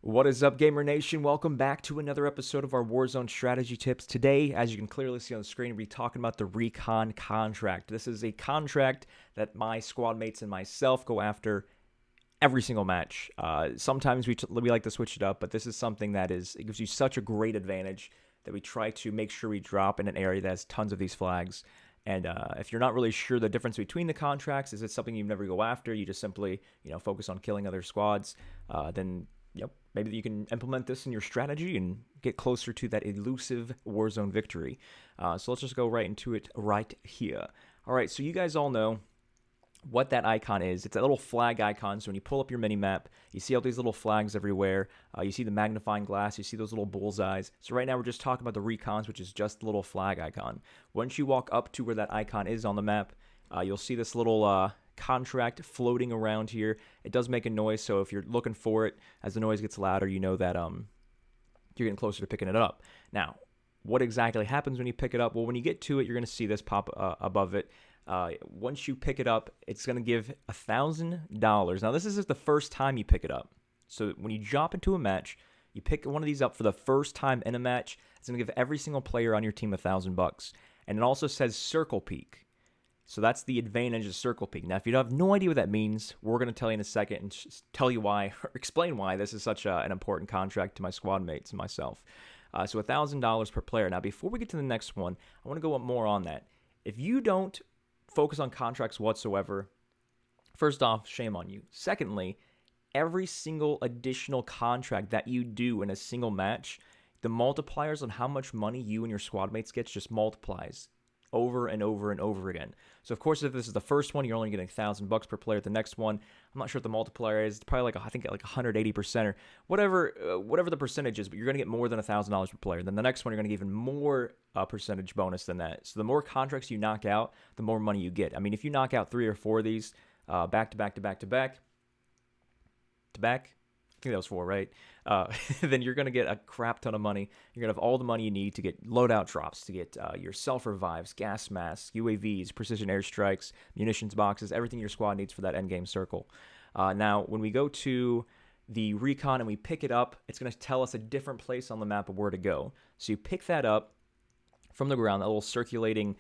What is up, Gamer Nation? Welcome back to another episode of our Warzone Strategy Tips. Today, as you can clearly see on the screen, we'll be talking about the Recon contract. This is a contract that my squad mates and myself go after every single match. Sometimes we like to switch it up, but this is something that it gives you such a great advantage that we try to make sure we drop in an area that has tons of these flags. And if you're not really sure the difference between the contracts, is it something you never go after? You just simply, focus on killing other squads. Then maybe you can implement this in your strategy and get closer to that elusive Warzone victory. So let's just go right into it right here. All right, so you guys all know what that icon is. It's a little flag icon. So when you pull up your mini map, you see all these little flags everywhere. You see the magnifying glass. You see those little bullseyes. So right now we're just talking about the recons, which is just the little flag icon. Once you walk up to where that icon is on the map, you'll see this little contract floating around here. It does make a noise, so if you're looking for it, as the noise gets louder, you know that you're getting closer to picking it up. Now, what exactly happens when you pick it up? Well, when you get to it, you're going to see this pop above it. Once you pick it up, it's going to give $1,000. Now, this is just the first time you pick it up. So when you jump into a match, you pick one of these up for the first time in a match, it's going to give every single player on your team $1,000. And it also says circle peak. So that's the advantage of circle peak. Now, if you have no idea what that means, we're going to tell you in a second and tell you why, or explain why this is such an important contract to my squad mates and myself. So $1,000 per player. Now, before we get to the next one, I want to go up more on that. If you don't focus on contracts whatsoever, first off, shame on you. Secondly, every single additional contract that you do in a single match, the multipliers on how much money you and your squad mates get just multiplies over and over and over again. So of course, if this is the first one, you're only getting $1,000 per player. The next one, I'm not sure what the multiplier is. It's probably I think 180% or whatever the percentage is. But you're going to get more than $1,000 per player. Then the next one, you're going to get even more percentage bonus than that. So the more contracts you knock out, the more money you get. I mean, if you knock out 3 or 4 of these back to back to back to back to back. I think that was 4, right? Then you're going to get a crap ton of money. You're going to have all the money you need to get loadout drops, to get your self-revives, gas masks, UAVs, precision airstrikes, munitions boxes, everything your squad needs for that endgame circle. Now, when we go to the recon and we pick it up, it's going to tell us a different place on the map of where to go. So you pick that up from the ground, that little circulating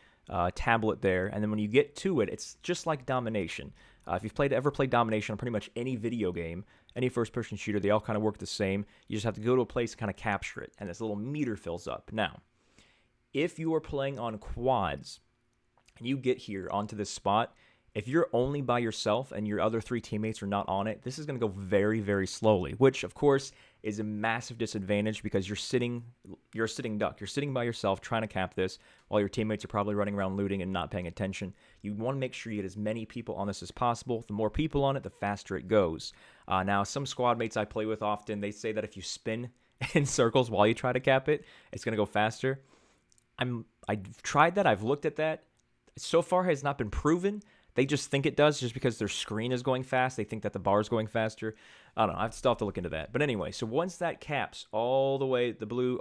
tablet there, and then when you get to it, it's just like Domination. If you've ever played Domination on pretty much any video game, any first-person shooter, they all kind of work the same. You just have to go to a place and kind of capture it, and this little meter fills up. Now, if you are playing on quads, and you get here onto this spot, if you're only by yourself and your other 3 teammates are not on it, this is going to go very, very slowly, which, of course, is a massive disadvantage because you're a sitting duck. You're sitting by yourself trying to cap this while your teammates are probably running around looting and not paying attention. You want to make sure you get as many people on this as possible. The more people on it, the faster it goes. Now, some squad mates I play with often, they say that if you spin in circles while you try to cap it, it's going to go faster. I've tried that. I've looked at that. So far, it has not been proven. They just think it does just because their screen is going fast. They think that the bar is going faster. I don't know. I still have to look into that. But anyway, so once that caps all the way, the blue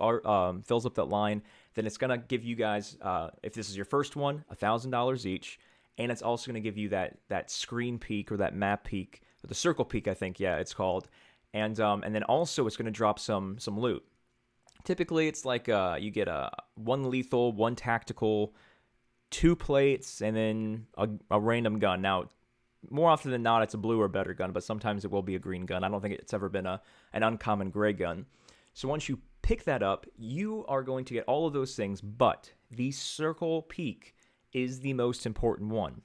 fills up that line, then it's going to give you guys, if this is your first one, $1,000 each. And it's also going to give you that screen peak or that map peak, or the circle peak, I think, yeah, it's called. And then also it's going to drop some loot. Typically, it's like you get 1 lethal, 1 tactical, 2 plates, and then a random gun. Now, more often than not, it's a blue or better gun, but sometimes it will be a green gun. I don't think it's ever been an uncommon gray gun. So once you pick that up, you are going to get all of those things, but the circle peak is the most important one.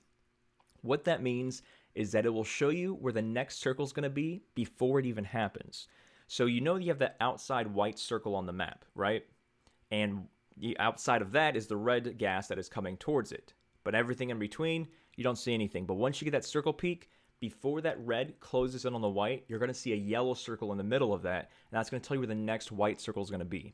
What that means is that it will show you where the next circle is going to be before it even happens. So you know you have that outside white circle on the map, right? And outside of that is the red gas that is coming towards it. But everything in between, you don't see anything. But once you get that circle peak, before that red closes in on the white, you're going to see a yellow circle in the middle of that, and that's going to tell you where the next white circle is going to be.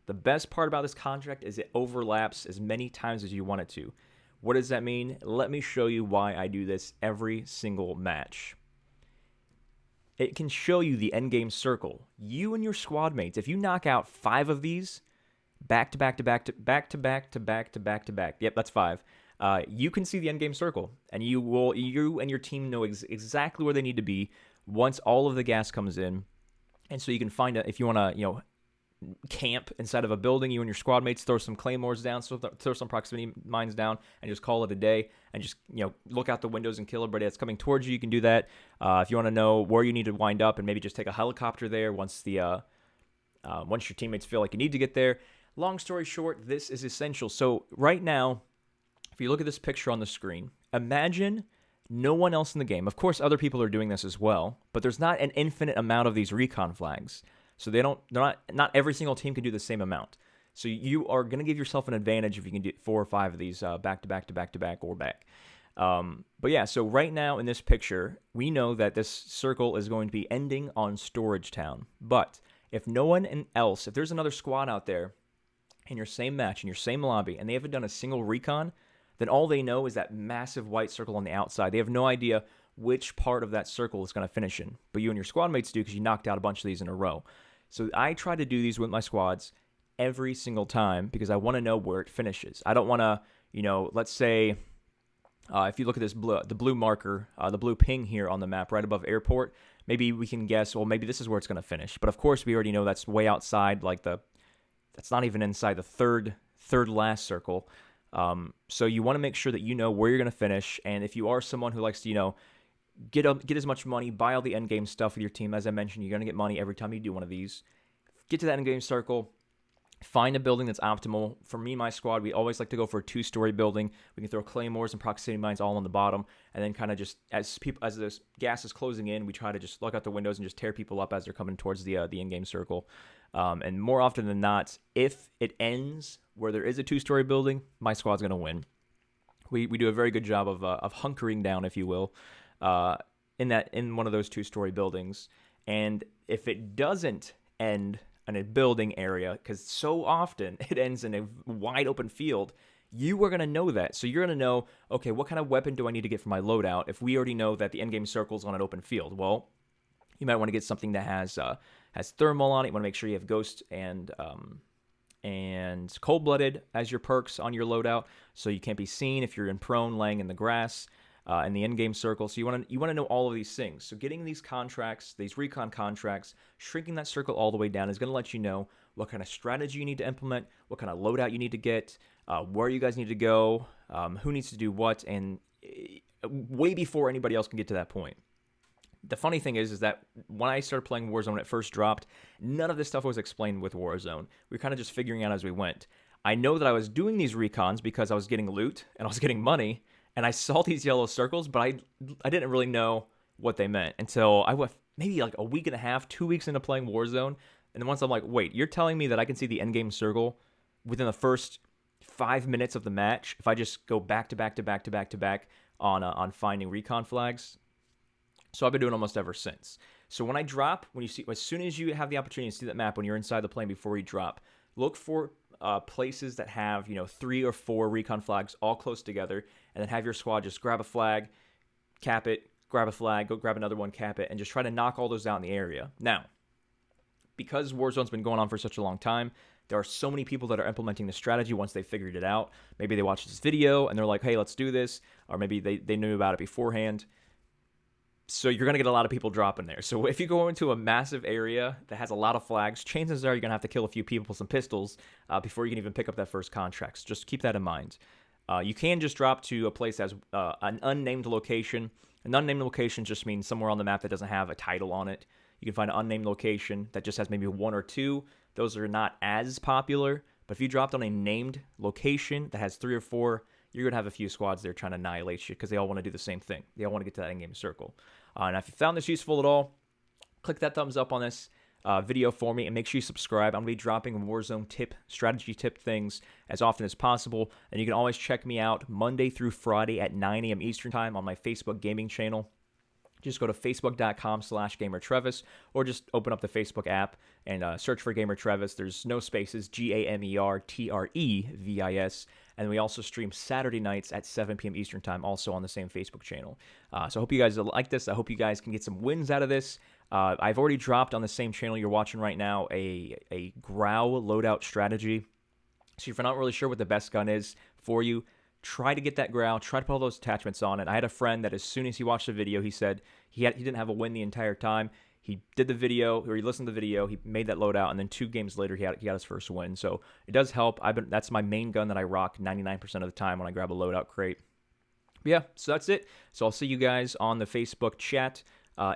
The best part about this contract is it overlaps as many times as you want it to. What does that mean? Let me show you why I do this every single match. It can show you the endgame circle. You and your squad mates, if you knock out 5 of these, back to back to back to back to back to back to back to back. Yep, that's 5. You can see the end game circle, and you and your team know exactly where they need to be once all of the gas comes in. And so you can find if you want to, camp inside of a building, you and your squad mates throw some claymores down, so throw some proximity mines down, and just call it a day, and just look out the windows and kill everybody that's coming towards you. You can do that. If you want to know where you need to wind up, and maybe just take a helicopter there once your teammates feel like you need to get there. Long story short, this is essential. So right now, if you look at this picture on the screen, imagine no one else in the game. Of course, other people are doing this as well, but there's not an infinite amount of these recon flags. So not every single team can do the same amount. So you are going to give yourself an advantage if you can do 4 or 5 of these back to back to back to back or back. But yeah, so right now in this picture, we know that this circle is going to be ending on Storage Town. But if no one else, if there's another squad out there in your same match, in your same lobby, and they haven't done a single recon, then all they know is that massive white circle on the outside. They have no idea which part of that circle is going to finish in. But you and your squad mates do, because you knocked out a bunch of these in a row. So I try to do these with my squads every single time because I want to know where it finishes. I don't want to, let's say, if you look at this the blue marker, the blue ping here on the map right above airport, maybe we can guess, well, maybe this is where it's going to finish. But of course, we already know that's way outside, that's not even inside the third last circle. So you want to make sure that you know where you're going to finish. And if you are someone who likes to, get as much money, buy all the end game stuff with your team. As I mentioned, you're going to get money every time you do one of these. Get to that end game circle. Find a building that's optimal. For me, my squad, we always like to go for a 2-story building. We can throw claymores and proximity mines all on the bottom, and then kind of just as the gas is closing in, we try to just look out the windows and just tear people up as they're coming towards the end game circle. And more often than not, if it ends where there is a 2-story building, my squad's going to win. We do a very good job of hunkering down, if you will, in one of those 2-story buildings. And if it doesn't end in a building area, because so often it ends in a wide open field, you are going to know that. So you're going to know, okay, what kind of weapon do I need to get for my loadout if we already know that the endgame circle is on an open field? Well, you might want to get something that has thermal on it. You want to make sure you have ghost and cold-blooded as your perks on your loadout, so you can't be seen if you're in prone laying in the grass. In the end-game circle. So you want to know all of these things. So getting these contracts, these recon contracts, shrinking that circle all the way down is going to let you know what kind of strategy you need to implement, what kind of loadout you need to get, where you guys need to go, who needs to do what, and way before anybody else can get to that point. The funny thing is that when I started playing Warzone when it first dropped, none of this stuff was explained with Warzone. We were kind of just figuring out as we went. I know that I was doing these recons because I was getting loot and I was getting money, and I saw these yellow circles, but I didn't really know what they meant until I went maybe like a week and a half, 2 weeks into playing Warzone. And then once I'm like, wait, you're telling me that I can see the endgame circle within the first 5 minutes of the match if I just go back to back to back to back to back on finding recon flags? So I've been doing almost ever since. So when I drop, as soon as you have the opportunity to see that map when you're inside the plane before you drop, look for places that have 3 or 4 recon flags all close together, and then have your squad just grab a flag, cap it, grab a flag, go grab another one, cap it, and just try to knock all those out in the area. Now, because Warzone's been going on for such a long time, there are so many people that are implementing the strategy once they figured it out. Maybe they watched this video and they're like, hey, let's do this, or maybe they knew about it beforehand. So you're going to get a lot of people dropping there. So if you go into a massive area that has a lot of flags, chances are you're going to have to kill a few people with some pistols before you can even pick up that first contract. So just keep that in mind. You can just drop to a place that has an unnamed location. An unnamed location just means somewhere on the map that doesn't have a title on it. You can find an unnamed location that just has maybe 1 or 2. Those are not as popular. But if you dropped on a named location that has 3 or 4, you're going to have a few squads there trying to annihilate you because they all want to do the same thing. They all want to get to that endgame circle. And if you found this useful at all, click that thumbs up on this video for me, and make sure you subscribe. I'm going to be dropping Warzone strategy tip things as often as possible. And you can always check me out Monday through Friday at 9 a.m. Eastern Time on my Facebook gaming channel. Just go to facebook.com/GamerTrevis, or just open up the Facebook app and search for Gamer Trevis. There's no spaces, GamerTrevis. And we also stream Saturday nights at 7 p.m. Eastern Time, also on the same Facebook channel. So I hope you guys like this. I hope you guys can get some wins out of this. I've already dropped on the same channel you're watching right now a Growl loadout strategy. So if you're not really sure what the best gun is for you, try to get that Growl. Try to put all those attachments on it. I had a friend that as soon as he watched the video, he said he didn't have a win the entire time. He did the video, or he listened to the video, he made that loadout, and then 2 games later, he got his first win. So it does help. That's my main gun that I rock 99% of the time when I grab a loadout crate. But yeah, so that's it. So I'll see you guys on the Facebook chat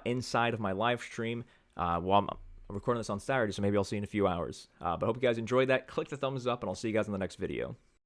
inside of my live stream while I'm recording this on Saturday, so maybe I'll see you in a few hours. But I hope you guys enjoyed that. Click the thumbs up, and I'll see you guys in the next video.